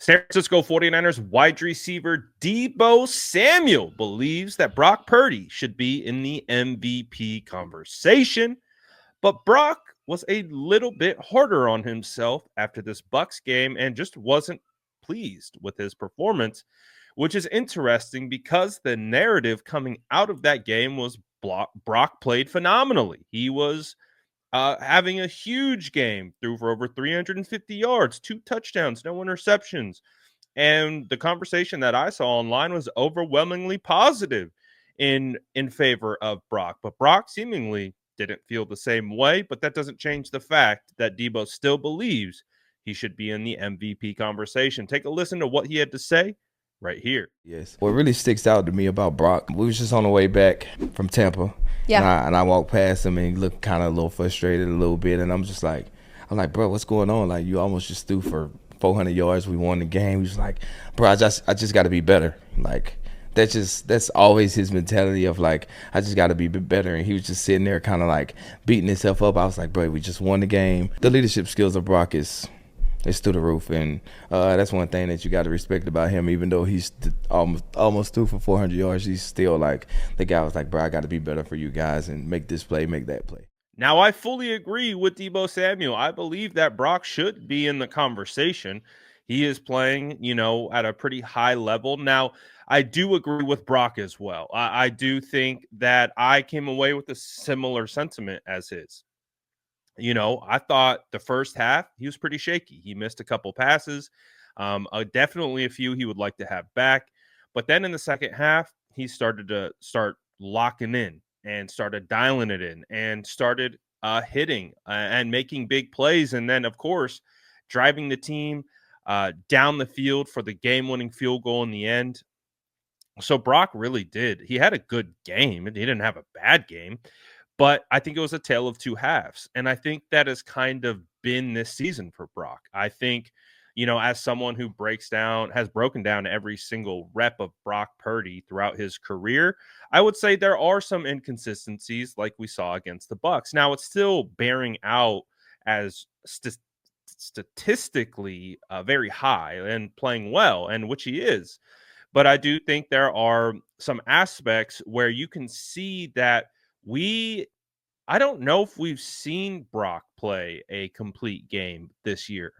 San Francisco 49ers wide receiver Deebo Samuel believes that Brock Purdy should be in the MVP conversation, but Brock was a little bit harder on himself after this Bucks game and just wasn't pleased with his performance, which is interesting because the narrative coming out of that game was Brock played phenomenally. He was having a huge game, threw for over 350 yards, 2 touchdowns, no interceptions. And the conversation that I saw online was overwhelmingly positive in favor of Brock. But Brock seemingly didn't feel the same way, but that doesn't change the fact that Deebo still believes he should be in the MVP conversation. Take a listen to what he had to say right here. Yes. What really sticks out to me about Brock, we was just on the way back from Tampa. Yeah. And I walked past him and he looked kind of a little frustrated a little bit. And I'm like, bro, what's going on? Like, you almost just threw for 400 yards. We won the game. He was like, bro, I just got to be better. Like, that's always his mentality of like, I just got to be better. And he was just sitting there kind of like beating himself up. I was like, bro, we just won the game. The leadership skills of Brock is through the roof, and that's one thing that you got to respect about him. Even though he's almost threw for 400 yards, he's still like, the guy was like, bro, I got to be better for you guys and make this play, make that play. Now, I fully agree with Deebo Samuel. I believe that Brock should be in the conversation. He is playing, at a pretty high level. Now, I do agree with Brock as well. I do think that I came away with a similar sentiment as his. I thought the first half, he was pretty shaky. He missed a couple passes, definitely a few he would like to have back. But then in the second half, he started to locking in and started dialing it in and started hitting and making big plays. And then, of course, driving the team down the field for the game-winning field goal in the end. So Brock really did. He had a good game. He didn't have a bad game. But I think it was a tale of two halves. And I think that has kind of been this season for Brock. I think, as someone who has broken down every single rep of Brock Purdy throughout his career, I would say there are some inconsistencies like we saw against the Bucks. Now, it's still bearing out as statistically very high and playing well, and which he is. But I do think there are some aspects where you can see that I don't know if we've seen Brock play a complete game this year,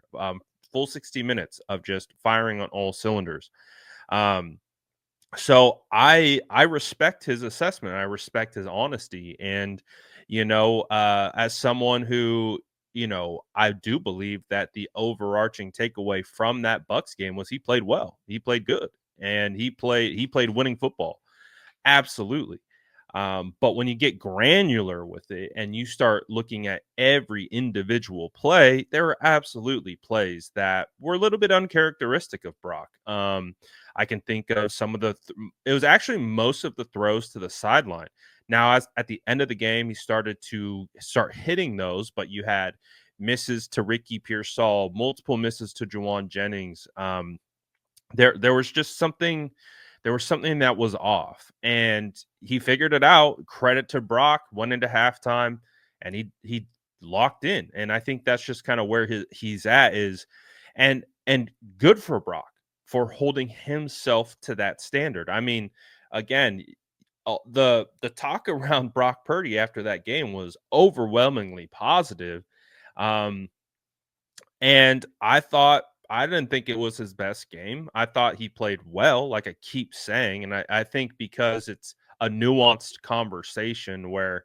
full 60 minutes of just firing on all cylinders. So I respect his assessment. I respect his honesty. And, as someone who, I do believe that the overarching takeaway from that Bucks game was he played well. He played good. And he played winning football. Absolutely. But when you get granular with it and you start looking at every individual play, there were absolutely plays that were a little bit uncharacteristic of Brock. I can think of some of it was actually most of the throws to the sideline. Now, at the end of the game, he started to hitting those, but you had misses to Ricky Pearsall, multiple misses to Juwan Jennings. There was just something. There was something that was off, and he figured it out. Credit to Brock. Went into halftime, and he locked in. And I think that's just kind of where he's at is, and good for Brock for holding himself to that standard. I mean, again, the talk around Brock Purdy after that game was overwhelmingly positive. And I didn't think it was his best game. I thought he played well, like I keep saying. And I think because it's a nuanced conversation where,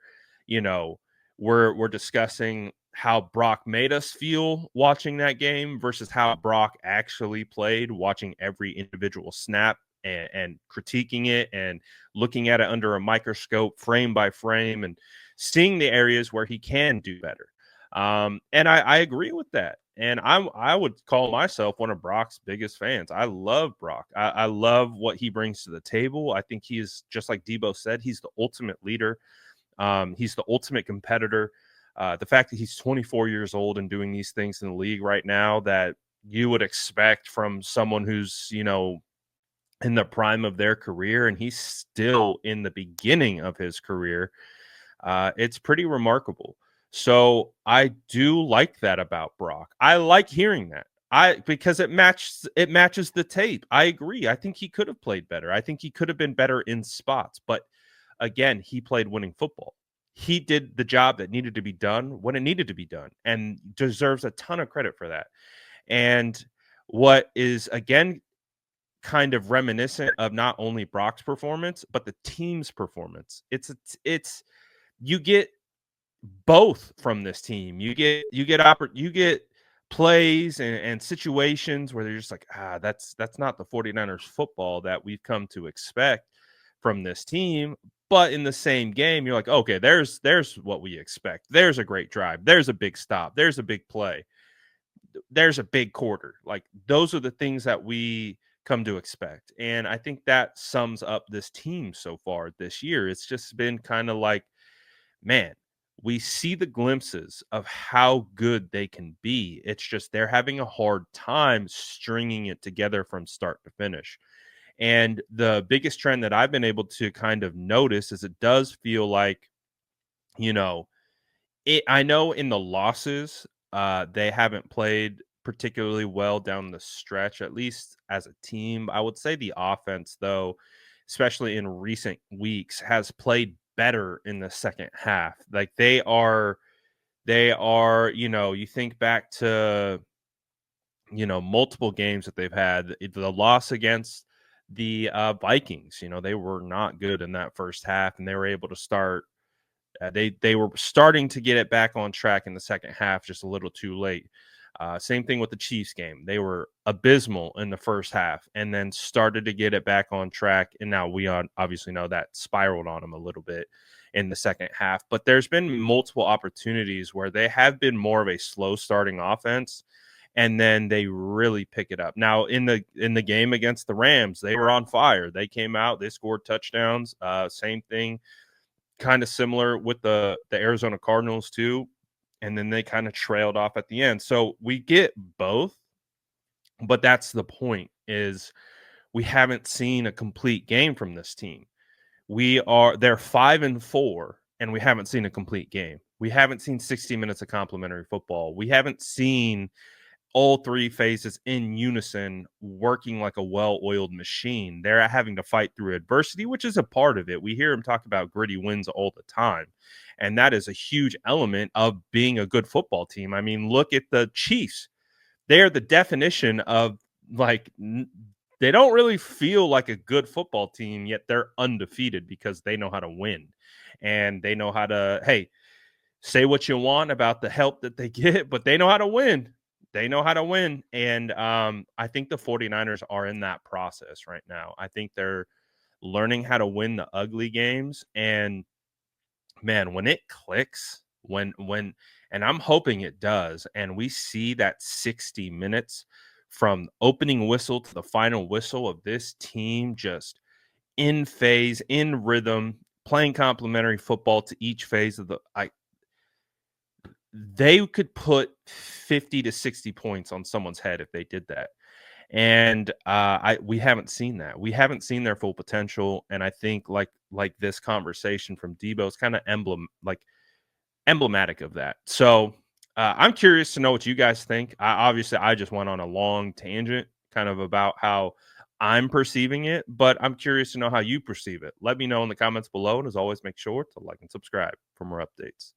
we're discussing how Brock made us feel watching that game versus how Brock actually played, watching every individual snap and critiquing it and looking at it under a microscope, frame by frame, and seeing the areas where he can do better. And I agree with that. And I would call myself one of Brock's biggest fans. I love Brock. I love what he brings to the table. I think he is, just like Deebo said, he's the ultimate leader. He's the ultimate competitor. The fact that he's 24 years old and doing these things in the league right now that you would expect from someone who's, in the prime of their career, and he's still in the beginning of his career. It's pretty remarkable. So I do like that about Brock. I like hearing that. Because it matches the tape. I agree. I think he could have played better. I think he could have been better in spots, but again, he played winning football. He did the job that needed to be done when it needed to be done and deserves a ton of credit for that. And what is again kind of reminiscent of not only Brock's performance, but the team's performance. It's you get both from this team. You get plays and situations where they're just like, that's not the 49ers football that we've come to expect from this team. But in the same game, you're like, okay, there's what we expect. There's a great drive. There's a big stop. There's a big play. There's a big quarter. Like those are the things that we come to expect. And I think that sums up this team so far this year. It's just been kind of like, man, we see the glimpses of how good they can be. It's just they're having a hard time stringing it together from start to finish. And the biggest trend that I've been able to kind of notice is it does feel like, you know, I know in the losses, they haven't played particularly well down the stretch, at least as a team. I would say the offense, though, especially in recent weeks, has played better in the second half. Like they are, you think back to, multiple games that they've had. The loss against the Vikings, they were not good in that first half, and they were able to start they were starting to get it back on track in the second half, just a little too late. Same thing with the Chiefs game. They were abysmal in the first half and then started to get it back on track. And now obviously know that spiraled on them a little bit in the second half. But there's been multiple opportunities where they have been more of a slow starting offense and then they really pick it up. Now in the game against the Rams, they were on fire. They came out, they scored touchdowns. Same thing kind of similar with the Arizona Cardinals too, and then they kind of trailed off at the end. So we get both, but that's the point is we haven't seen a complete game from this team. They're 5-4 and we haven't seen a complete game. We haven't seen 60 minutes of complimentary football. We haven't seen all three phases in unison working like a well-oiled machine. They're having to fight through adversity, which is a part of it. We hear them talk about gritty wins all the time, and that is a huge element of being a good football team. I mean, look at the Chiefs. They're the definition of like they don't really feel like a good football team, yet they're undefeated because they know how to win. And they know how to, hey, say what you want about the help that they get, but they know how to win. They know how to win. And I think the 49ers are in that process right now. I think they're learning how to win the ugly games. And man, when it clicks, and I'm hoping it does, and we see that 60 minutes from opening whistle to the final whistle of this team just in phase, in rhythm, playing complementary football to each phase of they could put 50 to 60 points on someone's head if they did that. And we haven't seen that. We haven't seen their full potential. And I think like this conversation from Deebo is kind of emblematic of that. So I'm curious to know what you guys think. Obviously, I just went on a long tangent kind of about how I'm perceiving it, but I'm curious to know how you perceive it. Let me know in the comments below. And as always, make sure to like and subscribe for more updates.